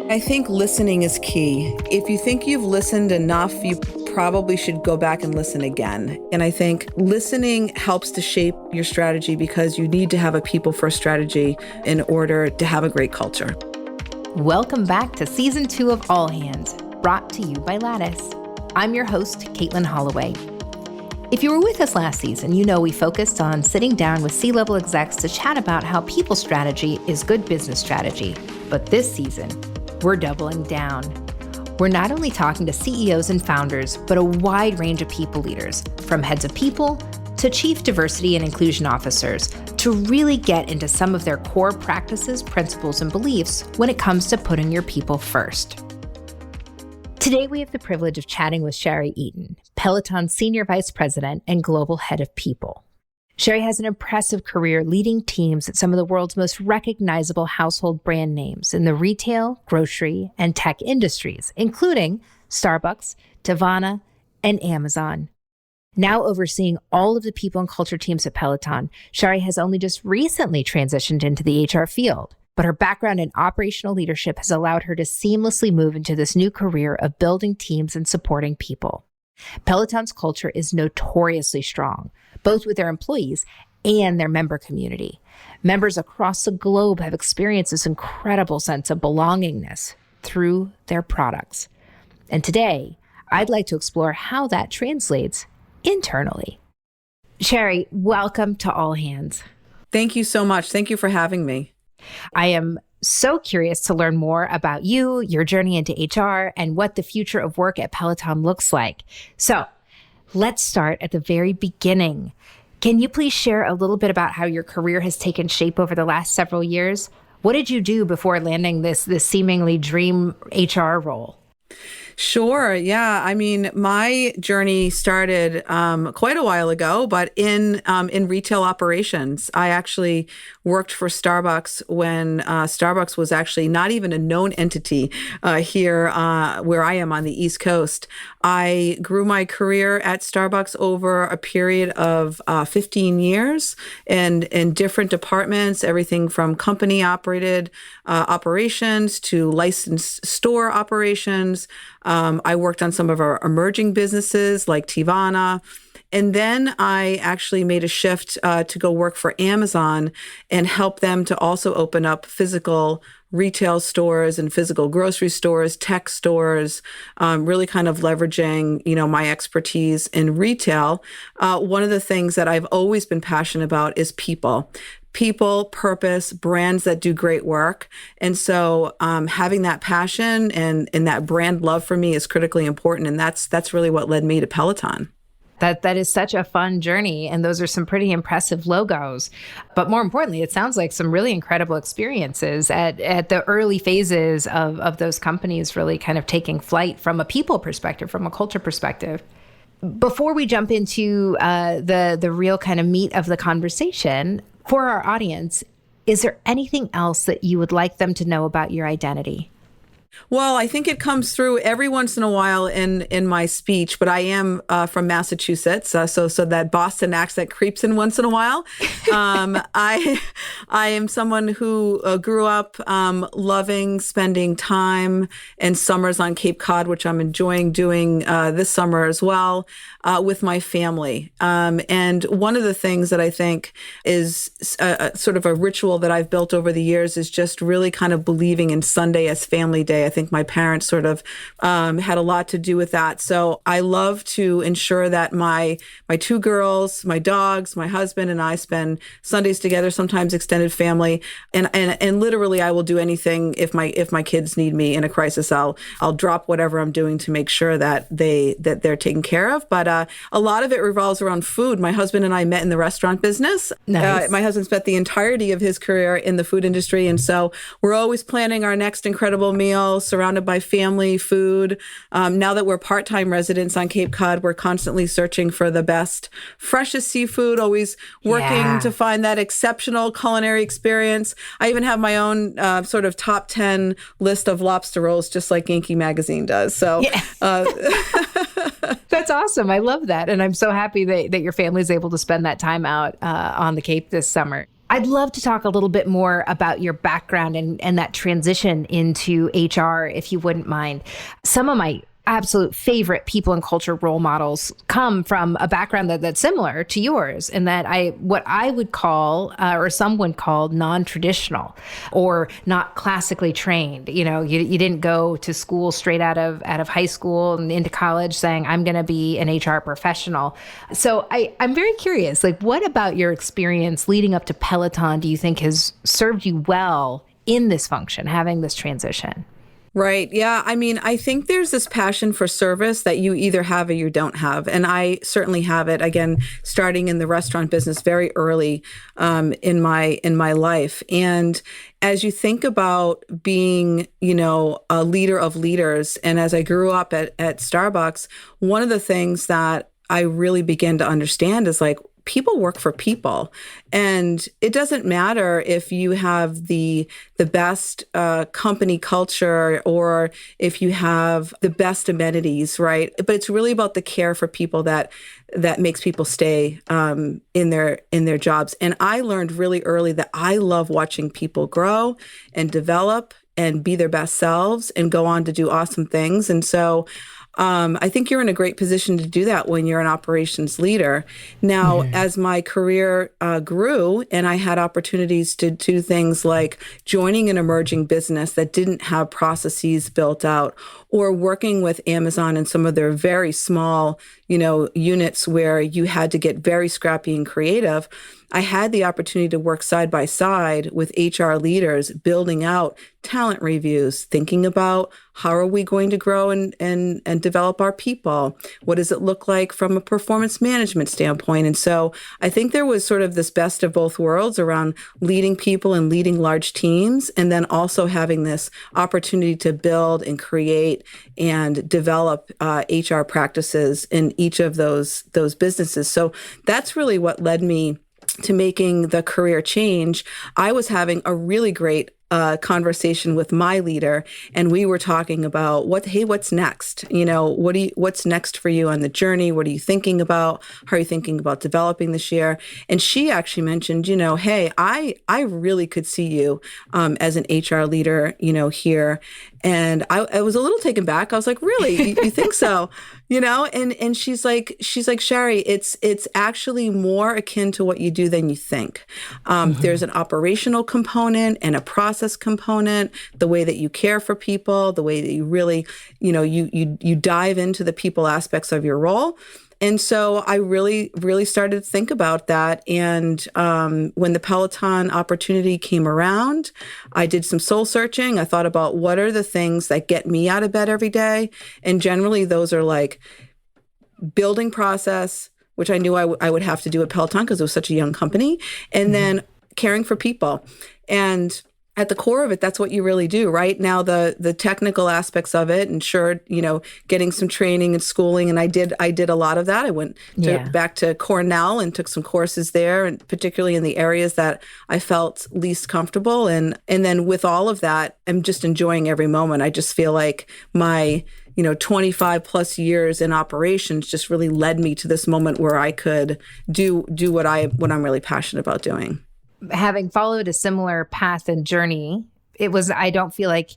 I think listening is key. If you think you've listened enough, you probably should go back and listen again. And I think listening helps to shape your strategy because you need to have a people-first strategy in order to have a great culture. Welcome back to Season 2 of All Hands, brought to you by Lattice. I'm your host, Katelin Holloway. If you were with us last season, you know we focused on sitting down with C-level execs to chat about how people strategy is good business strategy. But this season, we're doubling down. We're not only talking to CEOs and founders, but a wide range of people leaders, from heads of people to chief diversity and inclusion officers, to really get into some of their core practices, principles, and beliefs when it comes to putting your people first. Today, we have the privilege of chatting with Shari Eaton, Peloton's Senior Vice President and Global Head of People. Shari has an impressive career leading teams at some of the world's most recognizable household brand names in the retail, grocery, and tech industries, including Starbucks, Teavana, and Amazon. Now overseeing all of the people and culture teams at Peloton, Shari has only just recently transitioned into the HR field, but her background in operational leadership has allowed her to seamlessly move into this new career of building teams and supporting people. Peloton's culture is notoriously strong, both with their employees and their member community. Members across the globe have experienced this incredible sense of belongingness through their products. And today, I'd like to explore how that translates internally. Shari, welcome to All Hands. Thank you so much. Thank you for having me. I am so curious to learn more about you, your journey into HR, and what the future of work at Peloton looks like. So let's start at the very beginning. Can you please share a little bit about how your career has taken shape over the last several years? What did you do before landing this seemingly dream HR role? Sure. Yeah. I mean, my journey started quite a while ago, but in retail operations. I actually worked for Starbucks when Starbucks was actually not even a known entity here where I am on the East Coast. I grew my career at Starbucks over a period of 15 years and in different departments, everything from company operated operations to licensed store operations. I worked on some of our emerging businesses like Teavana. And then I actually made a shift to go work for Amazon and help them to also open up physical retail stores and physical grocery stores, tech stores, really kind of leveraging, my expertise in retail. One of the things that I've always been passionate about is people. People, purpose, brands that do great work. And so having that passion and that brand love for me is critically important. And that's really what led me to Peloton. That is such a fun journey. And those are some pretty impressive logos. But more importantly, it sounds like some really incredible experiences at the early phases of those companies really kind of taking flight from a people perspective, from a culture perspective. Before we jump into the real kind of meat of the conversation, for our audience, is there anything else that you would like them to know about your identity? Well, I think it comes through every once in a while in my speech, but I am from Massachusetts, so that Boston accent creeps in once in a while. I am someone who grew up loving spending time and summers on Cape Cod, which I'm enjoying doing this summer as well, with my family. And one of the things that I think is sort of a ritual that I've built over the years is just really kind of believing in Sunday as family day. I think my parents sort of had a lot to do with that. So I love to ensure that my two girls, my dogs, my husband, and I spend Sundays together, sometimes extended family. And literally I will do anything if my kids need me in a crisis. I'll drop whatever I'm doing to make sure that they're taken care of. But a lot of it revolves around food. My husband and I met in the restaurant business. Nice. My husband spent the entirety of his career in the food industry. And so we're always planning our next incredible meal, surrounded by family, food. Now that we're part-time residents on Cape Cod, we're constantly searching for the best, freshest seafood, always working to find that exceptional culinary experience. I even have my own sort of top 10 list of lobster rolls, just like Yankee Magazine does. So that's awesome. I love that. And I'm so happy that your family is able to spend that time out on the Cape this summer. I'd love to talk a little bit more about your background and that transition into HR, if you wouldn't mind. Some of my absolute favorite people and culture role models come from a background that's similar to yours, and that what I would call, or some would call, non-traditional or not classically trained. You know, you didn't go to school straight out of high school and into college saying, I'm going to be an HR professional. So I'm very curious, like, what about your experience leading up to Peloton do you think has served you well in this function, having this transition? Right. Yeah. I mean, I think there's this passion for service that you either have or you don't have. And I certainly have it, again, starting in the restaurant business very early in my life. And as you think about being, a leader of leaders, and as I grew up at Starbucks, one of the things that I really began to understand is like, people work for people. And it doesn't matter if you have the best company culture or if you have the best amenities, right? But it's really about the care for people that makes people stay in their jobs. And I learned really early that I love watching people grow and develop and be their best selves and go on to do awesome things. And so I think you're in a great position to do that when you're an operations leader. Now, as my career grew and I had opportunities to do things like joining an emerging business that didn't have processes built out, or working with Amazon and some of their very small, units where you had to get very scrappy and creative, I had the opportunity to work side by side with HR leaders, building out talent reviews, thinking about how are we going to grow and develop our people? What does it look like from a performance management standpoint? And so I think there was sort of this best of both worlds around leading people and leading large teams, and then also having this opportunity to build and create and develop HR practices in each of those businesses. So that's really what led me to making the career change. I was having a really great conversation with my leader, and we were talking about what's next? What's next for you on the journey? What are you thinking about? How are you thinking about developing this year? And she actually mentioned, hey, I really could see you as an HR leader, here. And I was a little taken back. I was like, really? You think so? And she's like, Shari, it's actually more akin to what you do than you think. There's an operational component and a process component, the way that you care for people, the way that you really, you dive into the people aspects of your role. And so I really, really started to think about that. And when the Peloton opportunity came around, I did some soul searching. I thought about what are the things that get me out of bed every day. And generally, those are like building process, which I knew I would have to do at Peloton because it was such a young company, and then caring for people. And at the core of it, that's what you really do, right? Now, the technical aspects of it, and sure, getting some training and schooling, and I did a lot of that. I went back to Cornell and took some courses there, and particularly in the areas that I felt least comfortable. And then with all of that, I'm just enjoying every moment. I just feel like my 25 plus years in operations just really led me to this moment where I could do what I'm really passionate about doing. Having followed a similar path and journey, I don't feel like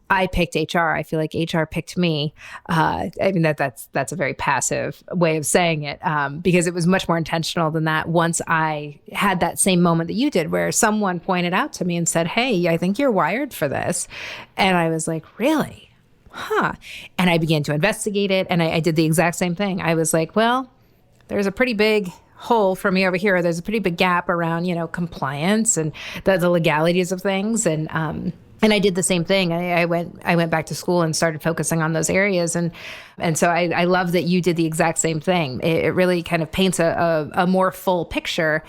I picked HR. I feel like HR picked me. I mean, that's a very passive way of saying it, because it was much more intentional than that. Once I had that same moment that you did, where someone pointed out to me and said, hey, I think you're wired for this. And I was like, really? Huh. And I began to investigate it. And I did the exact same thing. I was like, well, there's a pretty big hole for me over here. There's a pretty big gap around, compliance and the legalities of things. And I did the same thing. I went back to school and started focusing on those areas. And so I love that you did the exact same thing. It really kind of paints a more full picture.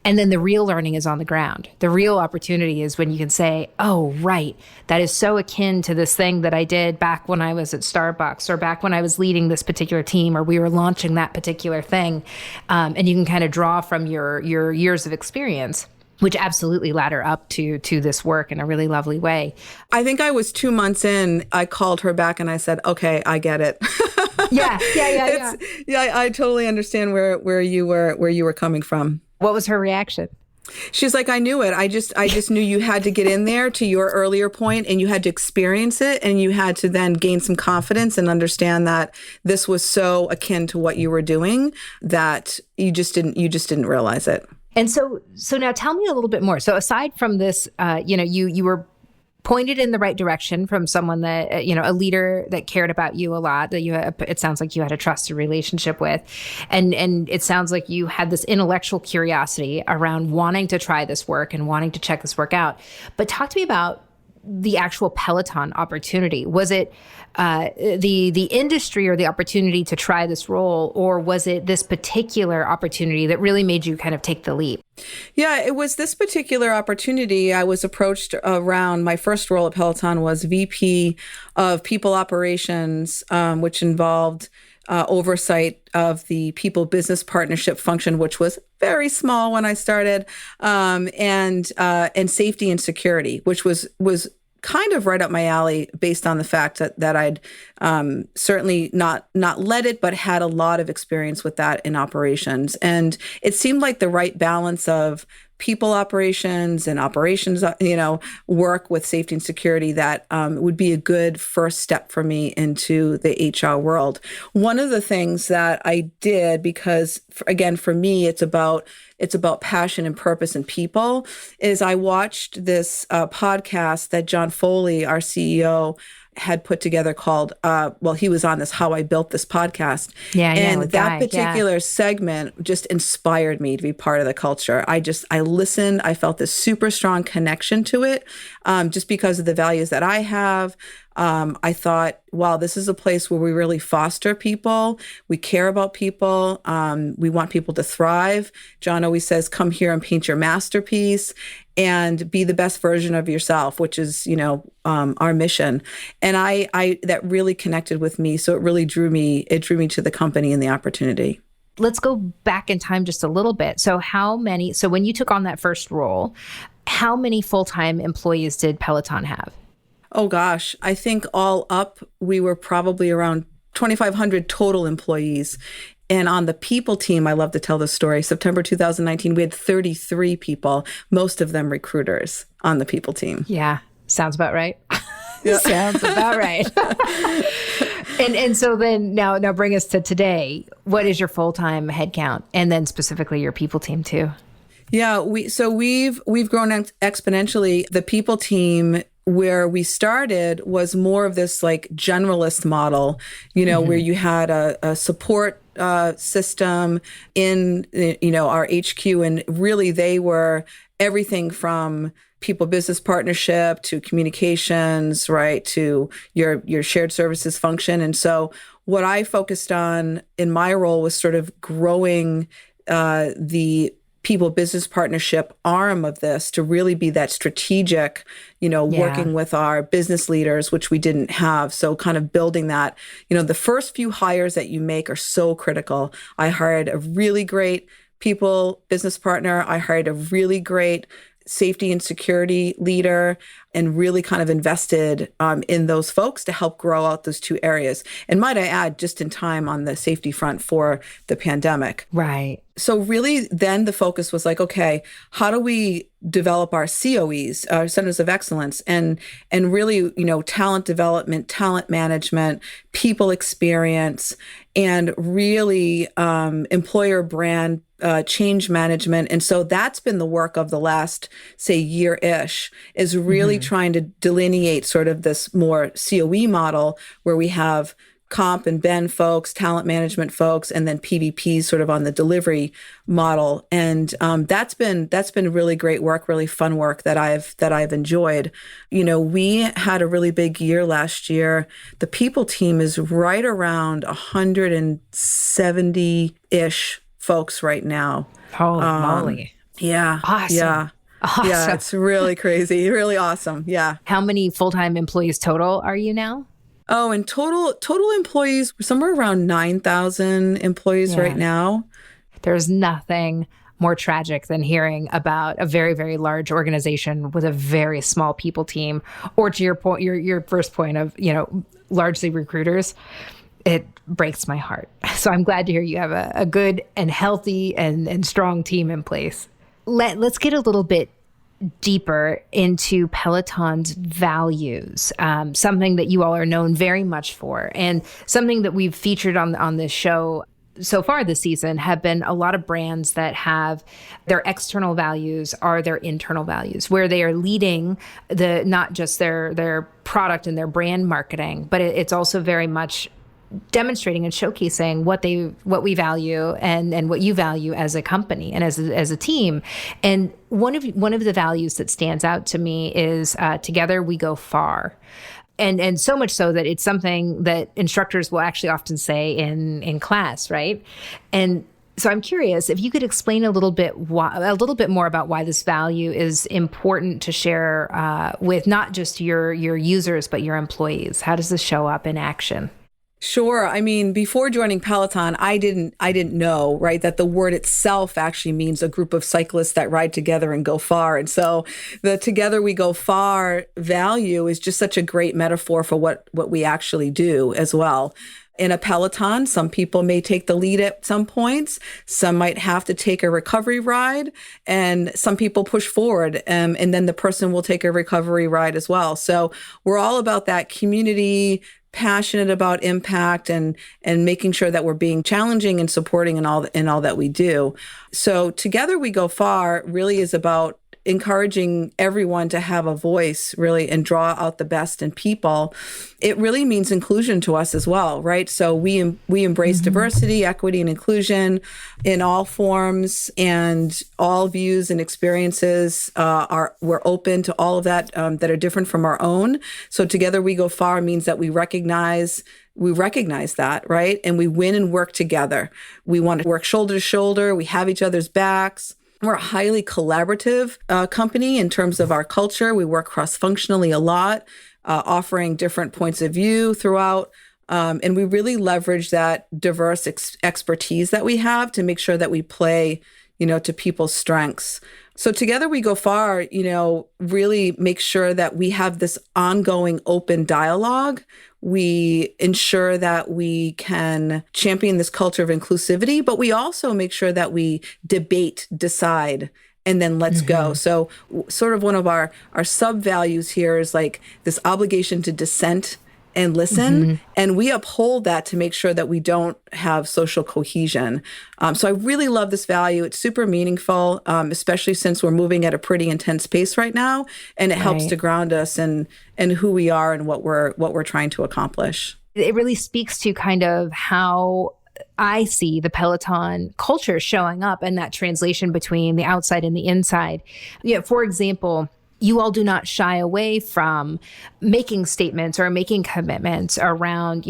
And then the real learning is on the ground. The real opportunity is when you can say, oh, right, that is so akin to this thing that I did back when I was at Starbucks, or back when I was leading this particular team, or we were launching that particular thing. And you can kind of draw from your years of experience, which absolutely ladder up to this work in a really lovely way. I think I was 2 months in. I called her back and I said, okay, I get it. Yeah. I totally understand where you were coming from. What was her reaction? She's like, I knew it. I just knew you had to get in there, to your earlier point, and you had to experience it, and you had to then gain some confidence and understand that this was so akin to what you were doing that you just didn't realize it. And so now tell me a little bit more. So aside from this, you were pointed in the right direction from someone that, a leader that cared about you a lot, that it sounds like you had a trusted relationship with. And it sounds like you had this intellectual curiosity around wanting to try this work and wanting to check this work out. But talk to me about the actual Peloton opportunity. Was it the industry or the opportunity to try this role, or was it this particular opportunity that really made you kind of take the leap? Yeah, it was this particular opportunity. I was approached around my first role at Peloton was VP of People Operations, which involved oversight of the people business partnership function, which was very small when I started, and safety and security, which was kind of right up my alley based on the fact that I'd certainly not led it, but had a lot of experience with that in operations. And it seemed like the right balance of people operations and operations, work with safety and security that would be a good first step for me into the HR world. One of the things that I did, because again, for me, it's about passion and purpose and people, is I watched this podcast that John Foley, our CEO, had put together called, he was on this How I Built This podcast. And that particular segment just inspired me to be part of the culture. I listened, I felt this super strong connection to it, just because of the values that I have. I thought, wow, this is a place where we really foster people. We care about people. We want people to thrive. John always says, come here and paint your masterpiece and be the best version of yourself, which is, our mission. And I that really connected with me. So it really drew me to the company and the opportunity. Let's go back in time just a little bit. So when you took on that first role, how many full-time employees did Peloton have? Oh gosh, I think all up, we were probably around 2,500 total employees. And on the people team, I love to tell this story, September 2019, we had 33 people, most of them recruiters on the people team. Yeah, sounds about right. Yeah. Sounds about right. And so then now bring us to today. What is your full-time headcount? And then specifically your people team too? Yeah, we've grown exponentially. The people team, where we started, was more of this like generalist model, where you had a support system in, our HQ. And really they were everything from people business partnership to communications, right, to your shared services function. And so what I focused on in my role was sort of growing the people business partnership arm of this to really be that strategic, working with our business leaders, which we didn't have. So kind of building that, the first few hires that you make are so critical. I hired a really great people business partner. I hired a really great safety and security leader, and really kind of invested in those folks to help grow out those two areas. And might I add, just in time on the safety front for the pandemic. Right. So really then the focus was like, okay, how do we develop our COEs, our centers of excellence, and really, talent development, talent management, people experience, and really employer brand change management. And so that's been the work of the last, say, year-ish, is really trying to delineate sort of this more COE model where we have comp and ben folks, talent management folks, and then PVPs sort of on the delivery model. And that's been really great work, really fun work that I've enjoyed. We had a really big year last year. The people team is right around 170-ish folks right now. Holy moly. Yeah. Awesome. Yeah. Awesome. Yeah, it's really crazy. Really awesome. Yeah. How many full-time employees total are you now? Oh, and total employees, somewhere around 9,000 employees right now. There's nothing more tragic than hearing about a very, very large organization with a very small people team, or to your point, your first point of, largely recruiters. It breaks my heart. So I'm glad to hear you have a good and healthy and strong team in place. Let's get a little bit deeper into Peloton's values, something that you all are known very much for, and something that we've featured on this show so far this season have been a lot of brands that have their external values are their internal values, where they are leading not just their product and their brand marketing, but it's also very much demonstrating and showcasing what we value and what you value as a company and as a team. And one of the values that stands out to me is together we go far. And so much so that it's something that instructors will actually often say in class, right? And so I'm curious if you could explain a little bit more about why this value is important to share with not just your users but your employees. How does this show up in action? Sure. I mean, before joining Peloton, I didn't know, right, that the word itself actually means a group of cyclists that ride together and go far. And so the together we go far value is just such a great metaphor for what we actually do as well. In a Peloton, some people may take the lead at some points. Some might have to take a recovery ride, and some people push forward, and then the person will take a recovery ride as well. So we're all about that community, passionate about impact and making sure that we're being challenging and supporting in all that we do. So Together We Go Far really is about encouraging everyone to have a voice, really, and draw out the best in people. It really means inclusion to us as well, right? So we embrace diversity, equity, and inclusion in all forms, and all views and experiences we're open to all of that that are different from our own. So Together We Go Far means that we recognize that, right? And we win and work together. We want to work shoulder to shoulder. We have each other's backs. We're a highly collaborative company in terms of our culture. We work cross-functionally a lot, offering different points of view throughout. And we really leverage that diverse expertise that we have to make sure that we play, to people's strengths. So Together We Go Far, really make sure that we have this ongoing open dialogue. We ensure that we can champion this culture of inclusivity, but we also make sure that we debate, decide, and then let's go. So sort of one of our sub-values here is like this obligation to dissent and listen. And we uphold that to make sure that we don't have social cohesion. So I really love this value. It's super meaningful, especially since we're moving at a pretty intense pace right now. And it helps to ground us in who we are and what we're trying to accomplish. It really speaks to kind of how I see the Peloton culture showing up and that translation between the outside and the inside. For example, you all do not shy away from making statements or making commitments around,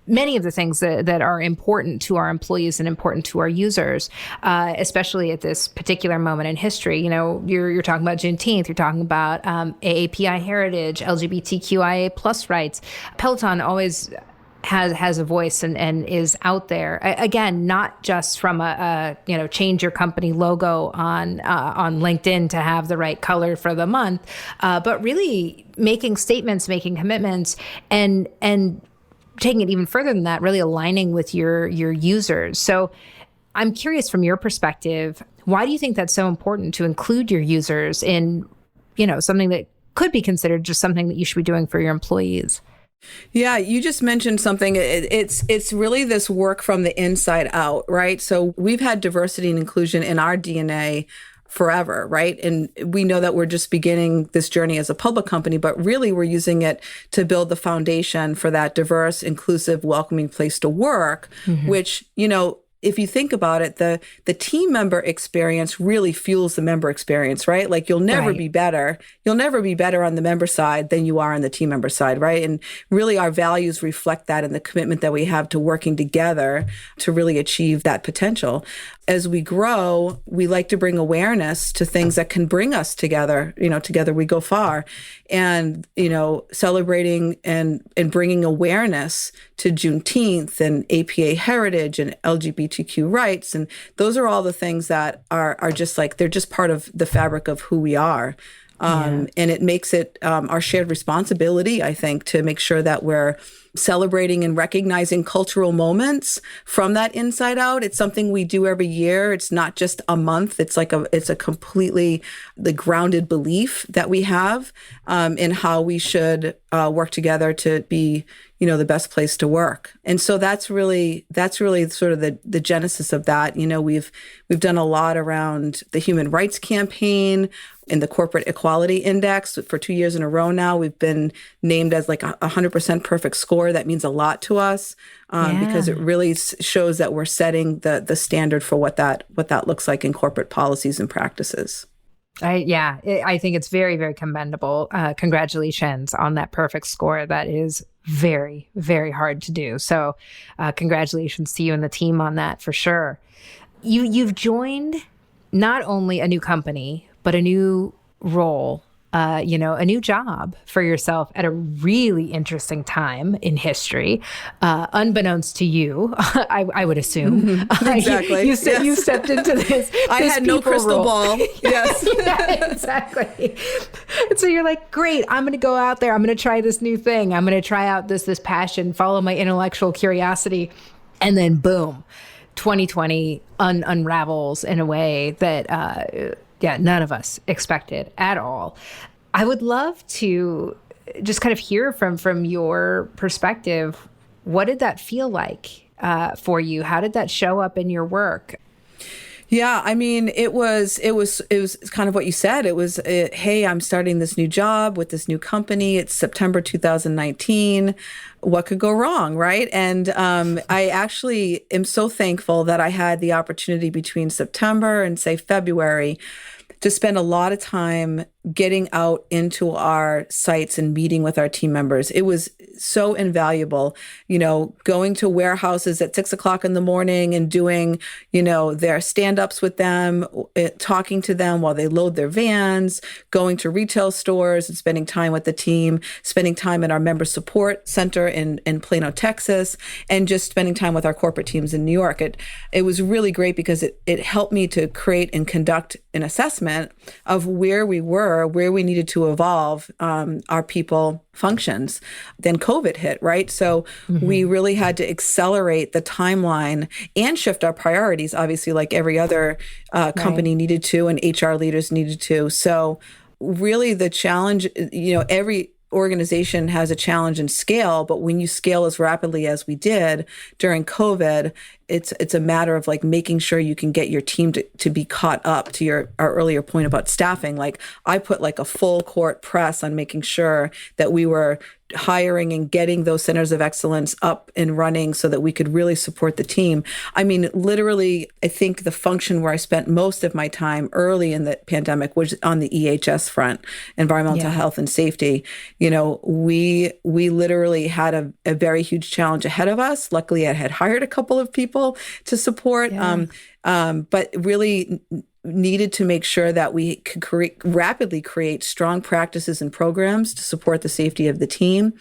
many of the things that are important to our employees and important to our users, especially at this particular moment in history. You're talking about Juneteenth, you're talking about AAPI heritage, LGBTQIA plus rights. Peloton always has a voice and is out there. Again, not just from a change your company logo on LinkedIn to have the right color for the month, but really making statements, making commitments, and taking it even further than that, really aligning with your users. So I'm curious from your perspective, why do you think that's so important to include your users in, something that could be considered just something that you should be doing for your employees? Yeah, you just mentioned something. It's really this work from the inside out, right? So we've had diversity and inclusion in our DNA forever, right? And we know that we're just beginning this journey as a public company, but really we're using it to build the foundation for that diverse, inclusive, welcoming place to work, which, if you think about it, the team member experience really fuels the member experience, right? Like you'll never be better. You'll never be better on the member side than you are on the team member side, right? And really our values reflect that and the commitment that we have to working together to really achieve that potential. As we grow, we like to bring awareness to things that can bring us together. Together we go far. And, celebrating and bringing awareness to Juneteenth and APA heritage and LGBTQ rights. And those are all the things that are just like, they're just part of the fabric of who we are. And it makes it our shared responsibility, I think, to make sure that we're celebrating and recognizing cultural moments from that inside out. It's something we do every year. It's not just a month. It's a completely the grounded belief that we have in how we should work together to be, the best place to work. And so that's really sort of the genesis of that. We've done a lot around the Human Rights Campaign and the Corporate Equality Index for 2 years in a row now. We've been named as like 100% perfect score. That means a lot to us because it really shows that we're setting the standard for what that looks like in corporate policies and practices. I think it's very, very commendable. Congratulations on that perfect score. That is very, very hard to do. So congratulations to you and the team on that for sure. You've joined not only a new company, but a new role, a new job for yourself at a really interesting time in history, unbeknownst to you, I would assume. Exactly. You stepped into this. I had no crystal ball. Yes. Yeah, exactly. And so you're like, great, I'm going to go out there. I'm going to try this new thing. I'm going to try out this passion, follow my intellectual curiosity. And then boom, 2020 unravels in a way that, none of us expected at all. I would love to just kind of hear from your perspective. What did that feel like for you? How did that show up in your work? Yeah, I mean, it was kind of what you said. It was, hey, I'm starting this new job with this new company. It's September 2019. What could go wrong, right? And I actually am so thankful that I had the opportunity between September and say February to spend a lot of time getting out into our sites and meeting with our team members. It was so invaluable, going to warehouses at 6:00 in the morning and doing, their stand-ups with them, talking to them while they load their vans, going to retail stores and spending time with the team, spending time in our member support center in Plano, Texas, and just spending time with our corporate teams in New York. It was really great because it helped me to create and conduct an assessment of where we were, where we needed to evolve our people functions. Then COVID hit, right? So we really had to accelerate the timeline and shift our priorities, obviously, like every other company needed to, and HR leaders needed to. So really the challenge, every organization has a challenge in scale, but when you scale as rapidly as we did during COVID, it's a matter of like making sure you can get your team to be caught up to our earlier point about staffing. Like I put like a full court press on making sure that we were hiring and getting those centers of excellence up and running so that we could really support the team. I mean, literally, I think the function where I spent most of my time early in the pandemic was on the EHS front, environmental health and safety. We literally had a very huge challenge ahead of us. Luckily, I had hired a couple of people to support, but really needed to make sure that we could rapidly create strong practices and programs to support the safety of the team.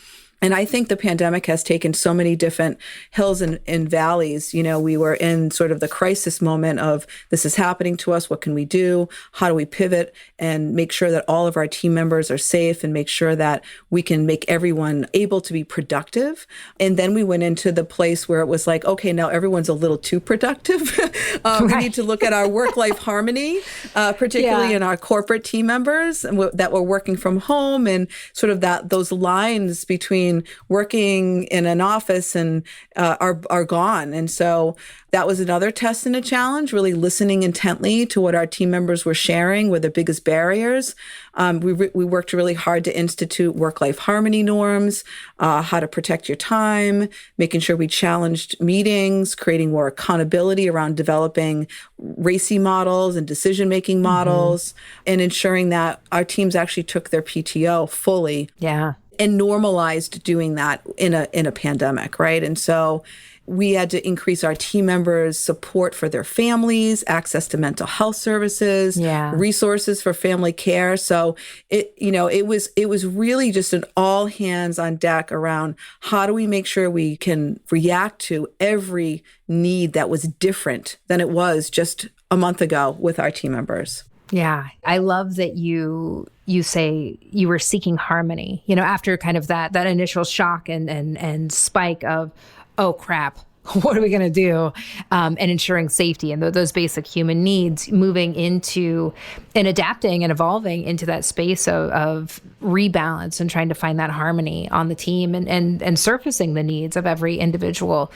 And I think the pandemic has taken so many different hills and valleys. We were in sort of the crisis moment of this is happening to us. What can we do? How do we pivot and make sure that all of our team members are safe and make sure that we can make everyone able to be productive? And then we went into the place where it was like, okay, now everyone's a little too productive. We need to look at our work-life harmony, particularly in our corporate team members that were working from home, and sort of those lines between working in an office and are gone. And so that was another test and a challenge, really listening intently to what our team members were sharing were the biggest barriers. We worked really hard to institute work-life harmony norms, how to protect your time, making sure we challenged meetings, creating more accountability around developing RACI models and decision-making models, and ensuring that our teams actually took their PTO fully. Yeah. And normalized doing that in a pandemic, right? And so we had to increase our team members' support for their families, access to mental health services, resources for family care. So it was really just an all hands on deck around how do we make sure we can react to every need that was different than it was just a month ago with our team members. Yeah. I love that you say you were seeking harmony, after kind of that initial shock and spike of, oh crap, what are we going to do? And ensuring safety and those basic human needs, moving into and adapting and evolving into that space of rebalance and trying to find that harmony on the team and surfacing the needs of every individual.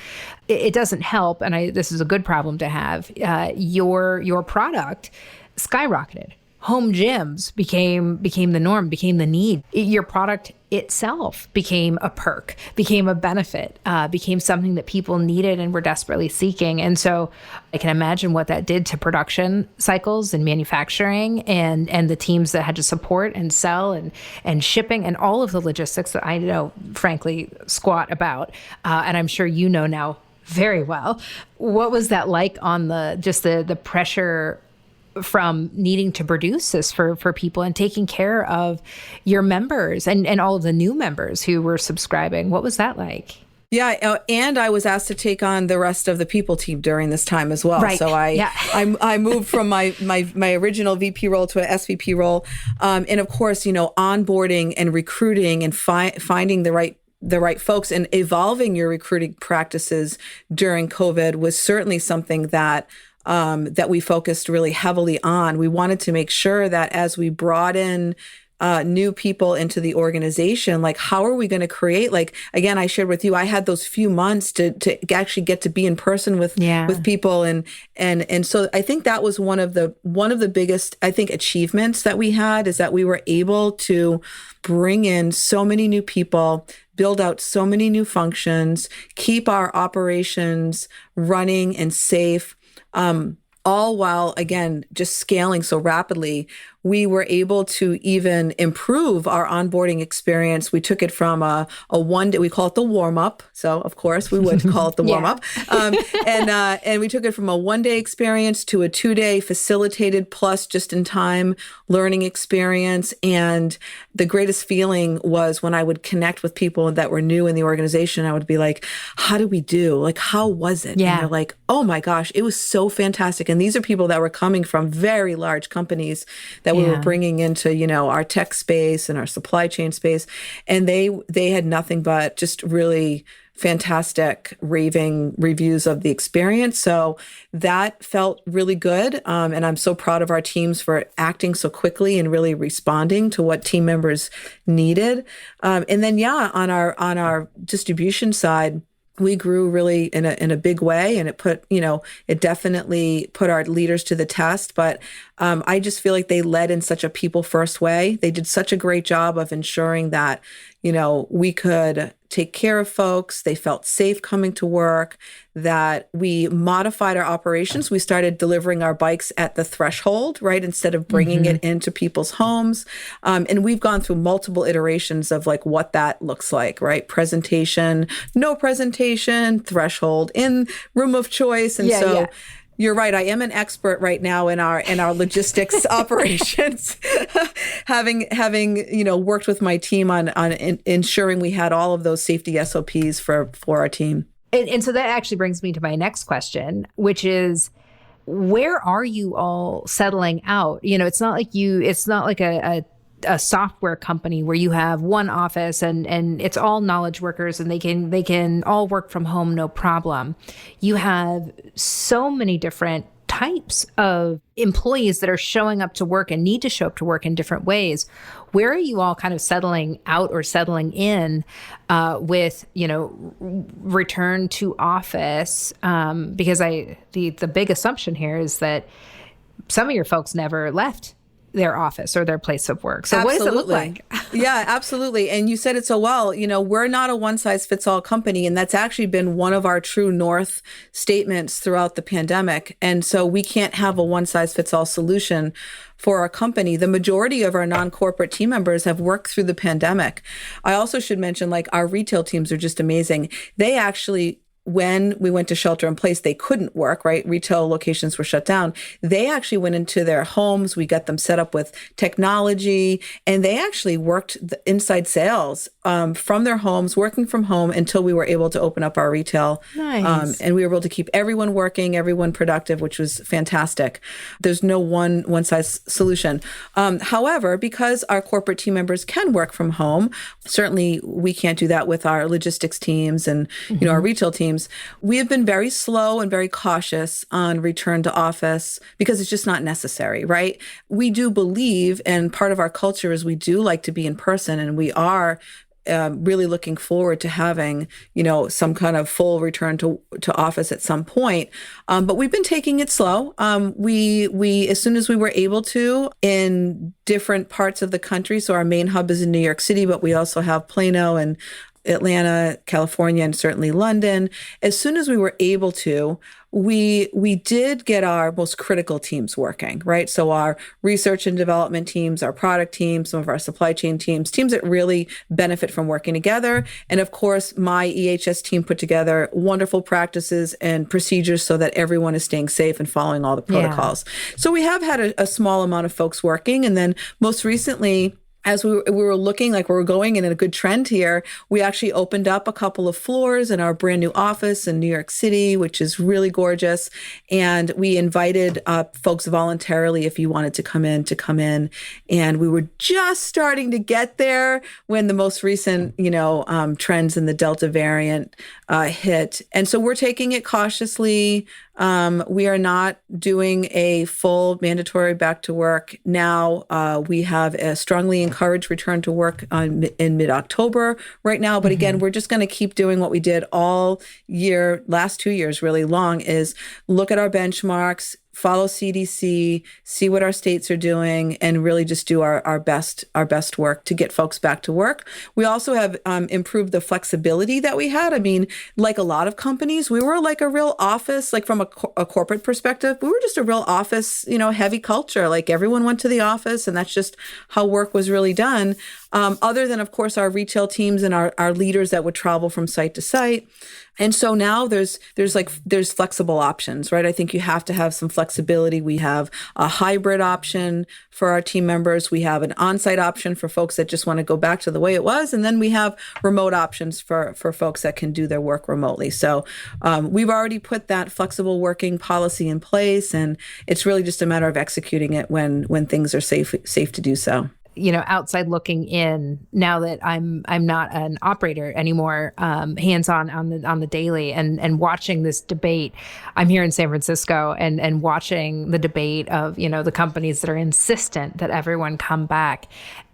It doesn't help. And this is a good problem to have. Your product skyrocketed. Home gyms became the norm, became the need. Your product itself became a perk, became a benefit, became something that people needed and were desperately seeking. And so I can imagine what that did to production cycles and manufacturing and the teams that had to support and sell and shipping and all of the logistics that I know, frankly, squat about. And I'm sure you know now very well. What was that like on the pressure from needing to produce this for people and taking care of your members and all of the new members who were subscribing? What was that like? Yeah, and I was asked to take on the rest of the people team during this time as well. Right. So I moved from my original VP role to an SVP role, and of course, onboarding and recruiting and finding the right folks and evolving your recruiting practices during COVID was certainly something that we focused really heavily on. We wanted to make sure that as we brought in new people into the organization, like how are we going to create, again, I shared with you, I had those few months to actually get to be in person with people. And so I think that was one of the biggest, I think, achievements that we had is that we were able to bring in so many new people, build out so many new functions, keep our operations running and safe. All while, again, just scaling so rapidly, we were able to even improve our onboarding experience. We took it from a one day, we call it the warm up. So of course we would call it the warm up. And we took it from a 1-day experience to a 2-day facilitated plus just in time learning experience. And the greatest feeling was when I would connect with people that were new in the organization. I would be like, how did we do? Like, how was it? Yeah. And they're like, oh my gosh, it was so fantastic. And these are people that were coming from very large companies that we were bringing into, our tech space and our supply chain space. And they had nothing but just really fantastic raving reviews of the experience. So that felt really good. And I'm so proud of our teams for acting so quickly and really responding to what team members needed. And then, on our distribution side, we grew really in a big way, and it definitely put our leaders to the test. But I just feel like they led in such a people first way. They did such a great job of ensuring that, we could take care of folks. They felt safe coming to work, that we modified our operations. We started delivering our bikes at the threshold, right? Instead of bringing it into people's homes. And we've gone through multiple iterations of what that looks like, right? Presentation, no presentation, threshold, in room of choice. And you're right. I am an expert right now in our logistics operations, having worked with my team on ensuring we had all of those safety SOPs for our team. And so that actually brings me to my next question, which is, where are you all settling out? It's not like a software company where you have one office and it's all knowledge workers and they can all work from home, no problem. You have so many different types of employees that are showing up to work and need to show up to work in different ways. Where are you all kind of settling out or settling in with, return to office? Because the big assumption here is that some of your folks never left their office or their place of work. So Absolutely. What does it look like? Yeah, absolutely. And you said it so well. We're not a one size fits all company. And that's actually been one of our true north statements throughout the pandemic. And so we can't have a one size fits all solution for our company. The majority of our non-corporate team members have worked through the pandemic. I also should mention, our retail teams are just amazing. They actually when we went to shelter in place, they couldn't work, right? Retail locations were shut down. They actually went into their homes. We got them set up with technology, and they actually worked the inside sales from their homes, working from home until we were able to open up our retail. Nice. And we were able to keep everyone working, everyone productive, which was fantastic. There's no one size solution. However, because our corporate team members can work from home, certainly we can't do that with our logistics teams and our retail teams. We have been very slow and very cautious on return to office because it's just not necessary, right? We do believe, and part of our culture is we do like to be in person, and we are really looking forward to having, some kind of full return to office at some point. But we've been taking it slow. We as soon as we were able to, in different parts of the country. So our main hub is in New York City, but we also have Plano and Atlanta, California, and certainly London. As soon as we were able to, we did get our most critical teams working, right? So our research and development teams, our product teams, some of our supply chain teams that really benefit from working together. And of course, my EHS team put together wonderful practices and procedures so that everyone is staying safe and following all the protocols. Yeah. So we have had a small amount of folks working. And then most recently, as we were looking like we were going in a good trend here, we actually opened up a couple of floors in our brand new office in New York City, which is really gorgeous. And we invited folks voluntarily, if you wanted to come in. And we were just starting to get there when the most recent, trends in the Delta variant hit. And so we're taking it cautiously. We are not doing a full mandatory back to work now. We have a strongly encouraged return to work in mid-October right now. But again, we're just going to keep doing what we did all year, last 2 years really long, is look at our benchmarks, follow CDC, see what our states are doing, and really just do our best work to get folks back to work. We also have improved the flexibility that we had. I mean, like a lot of companies, we were like a real office, like from a corporate perspective, we were just a real office, heavy culture. Like everyone went to the office, and that's just how work was really done. Other than, of course, our retail teams and our leaders that would travel from site to site. And so now there's flexible options, right? I think you have to have some flexibility. We have a hybrid option for our team members. We have an on-site option for folks that just want to go back to the way it was. And then we have remote options for folks that can do their work remotely. So we've already put that flexible working policy in place, and it's really just a matter of executing it when things are safe to do so. Outside looking in, now that I'm not an operator anymore, hands-on on the daily and watching this debate. I'm here in San Francisco and watching the debate of, the companies that are insistent that everyone come back.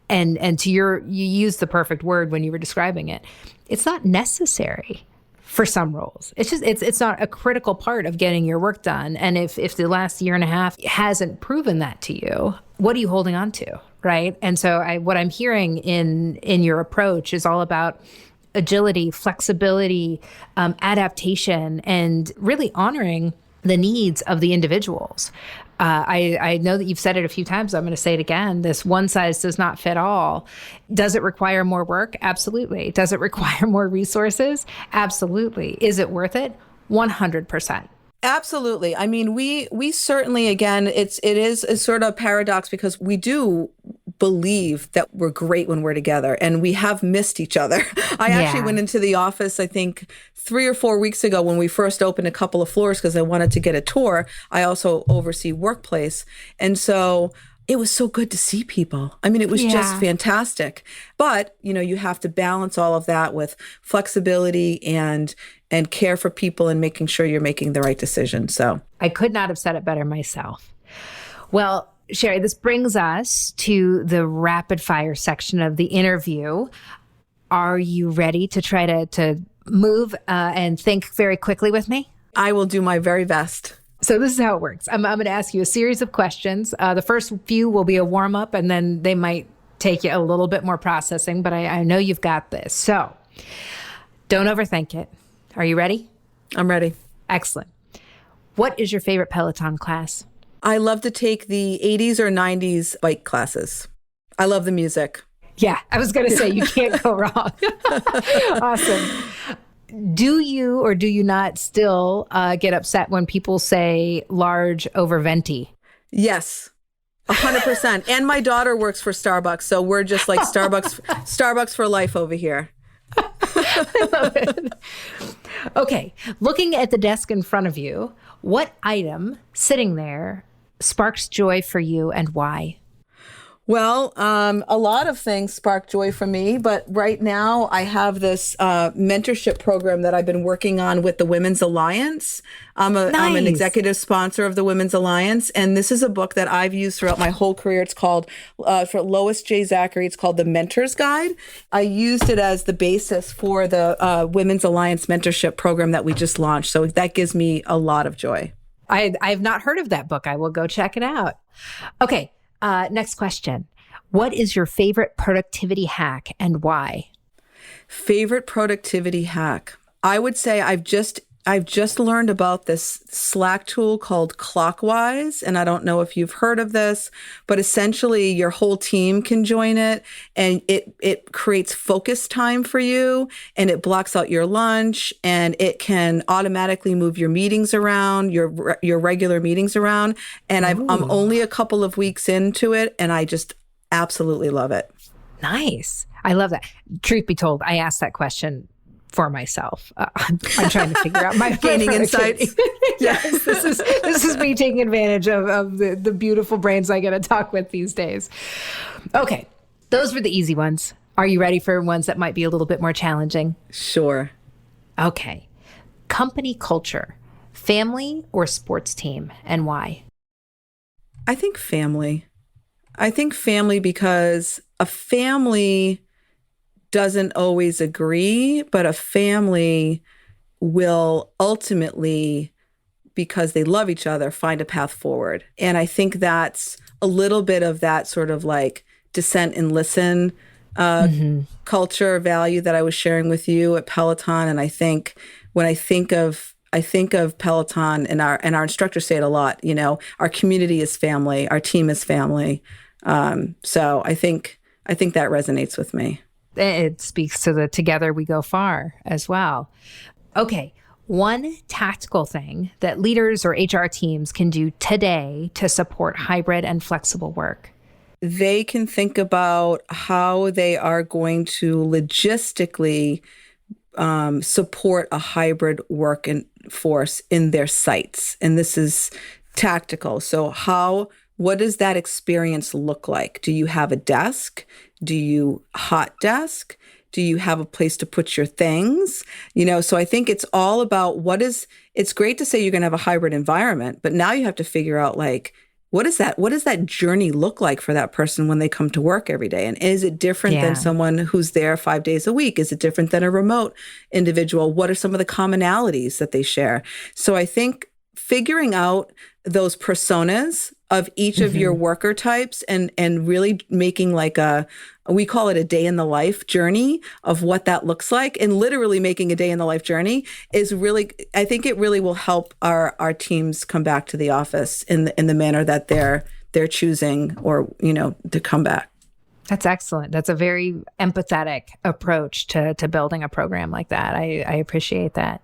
And you used the perfect word when you were describing it. It's not necessary for some roles. It's just, it's not a critical part of getting your work done. And if the last year and a half hasn't proven that to you, what are you holding on to? Right. And so what I'm hearing in your approach is all about agility, flexibility, adaptation, and really honoring the needs of the individuals. I know that you've said it a few times. I'm going to say it again. This one size does not fit all. Does it require more work? Absolutely. Does it require more resources? Absolutely. Is it worth it? 100%. Absolutely. I mean, we certainly, again, it is a sort of paradox because we do believe that we're great when we're together, and we have missed each other. I actually went into the office, I think 3 or 4 weeks ago when we first opened a couple of floors because I wanted to get a tour. I also oversee workplace. And so it was so good to see people. I mean, it was just fantastic. But, you have to balance all of that with flexibility and care for people and making sure you're making the right decision. So I could not have said it better myself. Well, Shari, this brings us to the rapid fire section of the interview. Are you ready to try to move and think very quickly with me? I will do my very best. So this is how it works. I'm going to ask you a series of questions. The first few will be a warm up, and then they might take you a little bit more processing, but I know you've got this. So don't overthink it. Are you ready? I'm ready. Excellent. What is your favorite Peloton class? I love to take the 80s or 90s bike classes. I love the music. Yeah, I was going to say you can't go wrong. Awesome. Do you or do you not still get upset when people say large over venti? Yes. 100%. And my daughter works for Starbucks, so we're just like Starbucks for life over here. I love it. Okay, looking at the desk in front of you, what item sitting there sparks joy for you and why? Well, a lot of things spark joy for me, but right now I have this mentorship program that I've been working on with the Women's Alliance. I'm an executive sponsor of the Women's Alliance, and this is a book that I've used throughout my whole career. It's called, for Lois J. Zachary, it's called The Mentor's Guide. I used it as the basis for the Women's Alliance mentorship program that we just launched, so that gives me a lot of joy. I've not heard of that book. I will go check it out. Okay. Next question. What is your favorite productivity hack and why? Favorite productivity hack. I would say I've just learned about this Slack tool called Clockwise, and I don't know if you've heard of this, but essentially your whole team can join it, and it creates focus time for you, and it blocks out your lunch, and it can automatically move your meetings around, your regular meetings around. And I'm only a couple of weeks into it, and I just absolutely love it. Nice. I love that. Truth be told, I asked that question for myself. I'm trying to figure out my gaining insights. Yes, this is me taking advantage of the beautiful brains I get to talk with these days. Okay, those were the easy ones. Are you ready for ones that might be a little bit more challenging? Sure. Okay. Company culture, family or sports team, and why? I think family. Because a family doesn't always agree, but a family will ultimately, because they love each other, find a path forward. And I think that's a little bit of that sort of like dissent and listen culture value that I was sharing with you at Peloton. And I think when I think of Peloton, and our instructors say it a lot, our community is family, our team is family. So I think that resonates with me. It speaks to the together we go far as well. Okay. One tactical thing that leaders or HR teams can do today to support hybrid and flexible work. They can think about how they are going to logistically support a hybrid workforce in their sites. And this is tactical. So what does that experience look like? Do you have a desk? Do you hot desk? Do you have a place to put your things? So I think it's all about it's great to say you're going to have a hybrid environment, but now you have to figure out like, what does that journey look like for that person when they come to work every day? And is it different than someone who's there 5 days a week? Is it different than a remote individual? What are some of the commonalities that they share? So I think figuring out those personas of each of your worker types and really making like we call it a day in the life journey of what that looks like, and literally making a day in the life journey is really, I think it really will help our teams come back to the office in the manner that they're choosing or, to come back. That's excellent. That's a very empathetic approach to building a program like that. I appreciate that.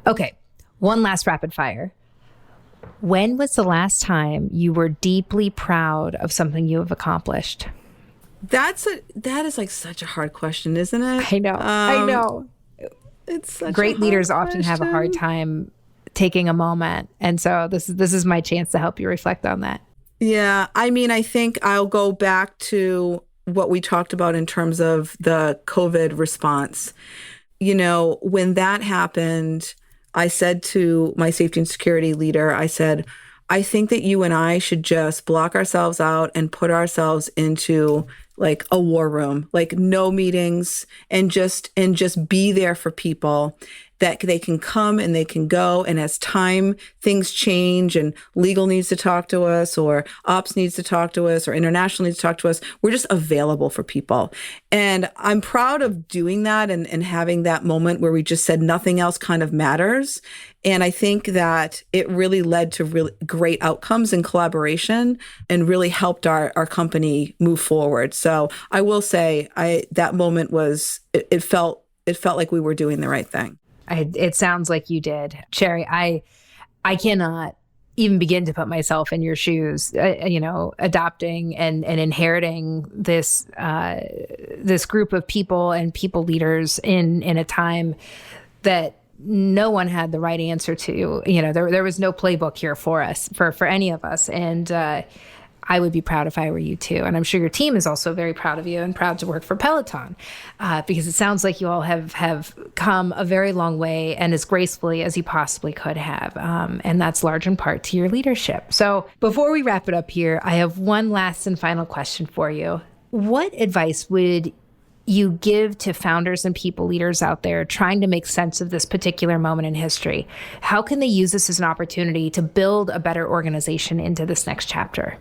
Okay. One last rapid fire. When was the last time you were deeply proud of something you have accomplished? That is like such a hard question, isn't it? I know. It's such great a leaders hard often have a hard time taking a moment. And so this is my chance to help you reflect on that. Yeah. I think I'll go back to what we talked about in terms of the COVID response. When that happened, I said to my safety and security leader, I said, I think that you and I should just block ourselves out and put ourselves into like a war room, like no meetings, and just be there for people that they can come and they can go. And as things change and legal needs to talk to us or ops needs to talk to us or international needs to talk to us, we're just available for people. And I'm proud of doing that and having that moment where we just said nothing else kind of matters. And I think that it really led to really great outcomes and collaboration and really helped our company move forward. So I will say that moment it felt it felt like we were doing the right thing. It sounds like you did. Shari, I cannot even begin to put myself in your shoes, adopting and inheriting this group of people and people leaders in a time that no one had the right answer to. There was no playbook here for us, for any of us. And I would be proud if I were you too. And I'm sure your team is also very proud of you and proud to work for Peloton, because it sounds like you all have come a very long way and as gracefully as you possibly could have. And that's large in part to your leadership. So before we wrap it up here, I have one last and final question for you. What advice would you give to founders and people leaders out there trying to make sense of this particular moment in history? How can they use this as an opportunity to build a better organization into this next chapter?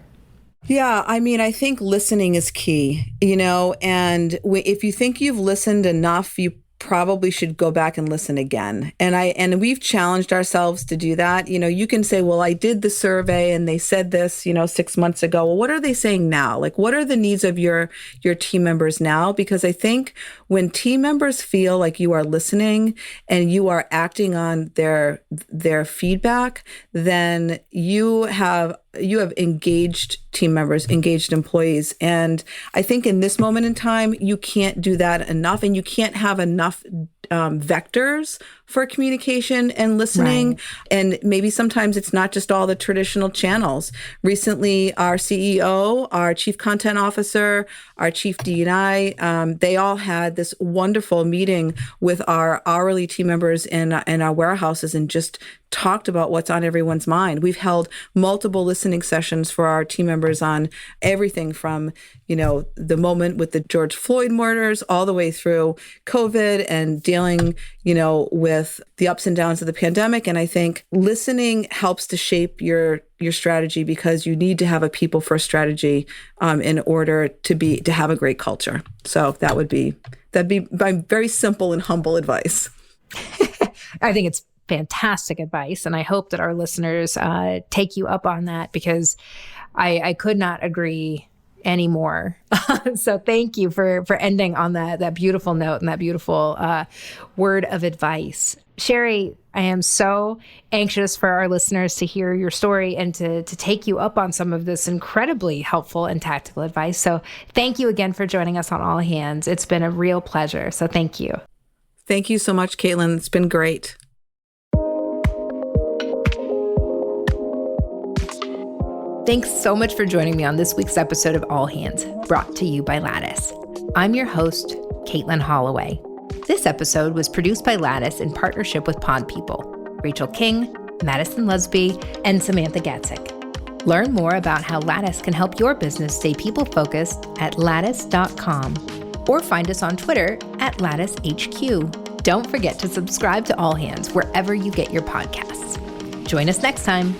Yeah, I mean, I think listening is key, and if you think you've listened enough, you probably should go back and listen again. And we've challenged ourselves to do that. You can say, well, I did the survey and they said this, 6 months ago. Well, what are they saying now? Like, what are the needs of your team members now? Because I think when team members feel like you are listening and you are acting on their feedback, then you have engaged team members, engaged employees. And I think in this moment in time, you can't do that enough, and you can't have enough vectors for communication and listening. Right. And maybe sometimes it's not just all the traditional channels. Recently, our CEO, our chief content officer, our chief D&I, they all had this wonderful meeting with our hourly team members in our warehouses and just talked about what's on everyone's mind. We've held multiple listening sessions for our team members on everything from, the moment with the George Floyd murders all the way through COVID and dealing, with the ups and downs of the pandemic. And I think listening helps to shape your strategy, because you need to have a people first strategy in order to have a great culture. So that'd be my very simple and humble advice. I think it's fantastic advice. And I hope that our listeners take you up on that, because I could not agree anymore. So thank you for ending on that beautiful note and that beautiful word of advice. Shari, I am so anxious for our listeners to hear your story and to take you up on some of this incredibly helpful and tactical advice. So thank you again for joining us on All Hands. It's been a real pleasure. So thank you. Thank you so much, Katelin. It's been great. Thanks so much for joining me on this week's episode of All Hands, brought to you by Lattice. I'm your host, Katelin Holloway. This episode was produced by Lattice in partnership with Pod People, Rachel King, Madison Lusby, and Samantha Gatzik. Learn more about how Lattice can help your business stay people-focused at lattice.com, or find us on Twitter at LatticeHQ. Don't forget to subscribe to All Hands wherever you get your podcasts. Join us next time.